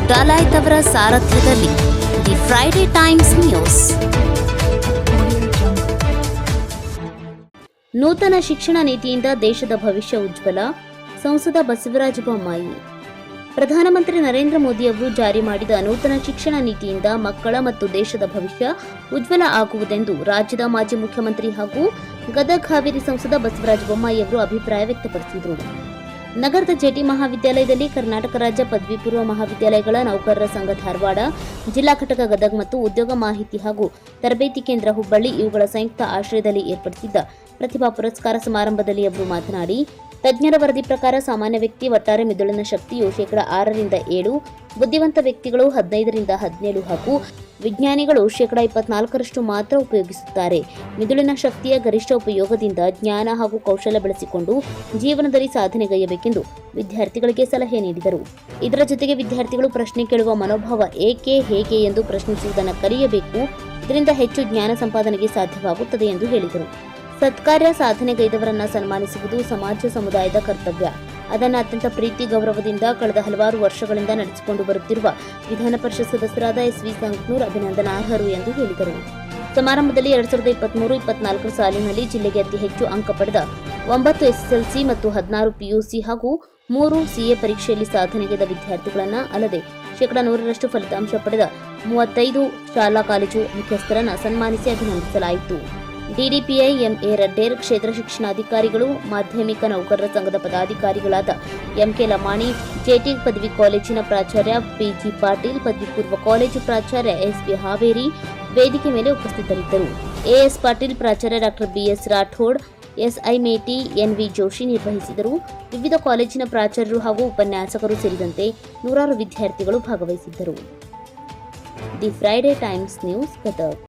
ಡಾಲಾಯ್ತ್ ಅವರ ಸಾರಥ್ಯದಲ್ಲಿ the Friday times news. ನೂತನ ಶಿಕ್ಷಣ ನೀತಿಯಿಂದ ದೇಶದ ಭವಿಷ್ಯ ಉಜ್ವಲ. ಸಂಸದ ಬಸವರಾಜ ಬೊಮ್ಮಾಯಿ. ಪ್ರಧಾನಮಂತ್ರಿ ನರೇಂದ್ರ ಮೋದಿ ಅವರು ಜಾರಿ ಮಾಡಿದ ನೂತನ ಶಿಕ್ಷಣ ನೀತಿಯಿಂದ ಮಕ್ಕಳ ಮತ್ತು ದೇಶದ ಭವಿಷ್ಯ ಉಜ್ವಲ ಆಗುವುದೆಂದು ರಾಜ್ಯದ ಮಾಜಿ ಮುಖ್ಯಮಂತ್ರಿ ಹಾಗೂ ಗದಗ ಹಾವೇರಿ ಸಂಸದ ಬಸವರಾಜ ಬೊಮ್ಮಾಯಿ ಅವರು ಅಭಿಪ್ರಾಯ ವ್ಯಕ್ತಪಡಿಸಿದರು. ನಗರದ ಜೆಟಿ ಮಹಾವಿದ್ಯಾಲಯದಲ್ಲಿ ಕರ್ನಾಟಕ ರಾಜ್ಯ ಪದವಿ ಪೂರ್ವ ಮಹಾವಿದ್ಯಾಲಯಗಳ ನೌಕರರ ಸಂಘ ಧಾರವಾಡ, ಜಿಲ್ಲಾ ಘಟಕ ಗದಗ ಮತ್ತು ಉದ್ಯೋಗ ಮಾಹಿತಿ ಹಾಗೂ ತರಬೇತಿ ಕೇಂದ್ರ ಹುಬ್ಬಳ್ಳಿ ಇವುಗಳ ಸಂಯುಕ್ತ ಆಶ್ರಯದಲ್ಲಿ ಏರ್ಪಡಿಸಿದ್ದ ಪ್ರತಿಭಾ ಪುರಸ್ಕಾರ ಸಮಾರಂಭದಲ್ಲಿ ಅವರು ಮಾತನಾಡಿ, ತಜ್ಞರ ವರದಿ ಪ್ರಕಾರ ಸಾಮಾನ್ಯ ವ್ಯಕ್ತಿ ಒಟ್ಟಾರೆ ಮಿದುಳಿನ ಶಕ್ತಿಯು 6 ರಿಂದ 7, ಬುದ್ಧಿವಂತ ವ್ಯಕ್ತಿಗಳು 15 ರಿಂದ 17 ಹಾಗೂ ವಿಜ್ಞಾನಿಗಳು 24% ಮಾತ್ರ ಉಪಯೋಗಿಸುತ್ತಾರೆ. ಮಿದುಳಿನ ಶಕ್ತಿಯ ಗರಿಷ್ಠ ಉಪಯೋಗದಿಂದ ಜ್ಞಾನ ಹಾಗೂ ಕೌಶಲ್ಯ ಬೆಳೆಸಿಕೊಂಡು ಜೀವನದಲ್ಲಿ ಸಾಧನೆಗೈಯಬೇಕೆಂದು ವಿದ್ಯಾರ್ಥಿಗಳಿಗೆ ಸಲಹೆ ನೀಡಿದರು. ಇದರ ಜೊತೆಗೆ ವಿದ್ಯಾರ್ಥಿಗಳು ಪ್ರಶ್ನೆ ಕೇಳುವ ಮನೋಭಾವ ಏಕೆ, ಹೇಗೆ ಎಂದು ಪ್ರಶ್ನಿಸುವುದನ್ನು ಕಲಿಯಬೇಕು. ಇದರಿಂದ ಹೆಚ್ಚು ಜ್ಞಾನ ಸಂಪಾದನೆಗೆ ಸಾಧ್ಯವಾಗುತ್ತದೆ ಎಂದು ಹೇಳಿದರು. ಸತ್ಕಾರ್ಯ ಸಾಧನೆಗೈದವರನ್ನ ಸನ್ಮಾನಿಸುವುದು ಸಮಾಜ ಸಮುದಾಯದ ಕರ್ತವ್ಯ. ಅದನ್ನು ಅತ್ಯಂತ ಪ್ರೀತಿ ಗೌರವದಿಂದ ಕಳೆದ ಹಲವಾರು ವರ್ಷಗಳಿಂದ ನಡೆಸಿಕೊಂಡು ಬರುತ್ತಿರುವ ವಿಧಾನ ಪರಿಷತ್ ಸದಸ್ಯರಾದ ಎಸ್.ವಿ. ಸಂಕನೂರ್ ಅಭಿನಂದನಾರ್ಹರು ಎಂದು ಹೇಳಿದರು. ಸಮಾರಂಭದಲ್ಲಿ 2023-24 ಸಾಲಿನಲ್ಲಿ ಜಿಲ್ಲೆಗೆ ಅತಿ ಹೆಚ್ಚು ಅಂಕ ಪಡೆದ 9 ಎಸ್ಎಸ್ಎಲ್ಸಿ ಮತ್ತು 16 ಪಿಯುಸಿ ಹಾಗೂ 3 ಸಿಎ ಪರೀಕ್ಷೆಯಲ್ಲಿ ಸಾಧನೆಗೈದ ವಿದ್ಯಾರ್ಥಿಗಳನ್ನ ಅಲ್ಲದೆ 100% ಫಲಿತಾಂಶ ಪಡೆದ 35 ಶಾಲಾ ಕಾಲೇಜು ಮುಖ್ಯಸ್ಥರನ್ನ ಸನ್ಮಾನಿಸಿ ಅಭಿನಂದಿಸಲಾಯಿತು. ಡಿಡಿಪಿಐ ಎಂಎ ರಡ್ಡೇರ್, ಕ್ಷೇತ್ರ ಶಿಕ್ಷಣಾಧಿಕಾರಿಗಳು, ಮಾಧ್ಯಮಿಕ ನೌಕರರ ಸಂಘದ ಪದಾಧಿಕಾರಿಗಳಾದ ಎಂಕೆ ಲಮಾಣಿ, ಜೆಟಿ ಪದವಿ ಕಾಲೇಜಿನ ಪ್ರಾಚಾರ್ಯ ಪಿಜಿ ಪಾಟೀಲ್, ಪದವಿ ಪೂರ್ವ ಕಾಲೇಜು ಪ್ರಾಚಾರ್ಯ ಎಸ್ಬಿ ಹಾವೇರಿ ವೇದಿಕೆ ಮೇಲೆ ಉಪಸ್ಥಿತರಿದ್ದರು. ಎಎಸ್ ಪಾಟೀಲ್, ಪ್ರಾಚಾರ್ಯ ಡಾಕ್ಟರ್ ಬಿಎಸ್ ರಾಠೋಡ್, ಎಸ್ಐ ಮೇಟಿ, ಎನ್ವಿ ಜೋಶಿ ನಿರ್ವಹಿಸಿದರು. ವಿವಿಧ ಕಾಲೇಜಿನ ಪ್ರಾಚಾರ್ಯರು ಹಾಗೂ ಉಪನ್ಯಾಸಕರು ಸೇರಿದಂತೆ ನೂರಾರು ವಿದ್ಯಾರ್ಥಿಗಳು ಭಾಗವಹಿಸಿದ್ದರು. The Friday times news Gadag.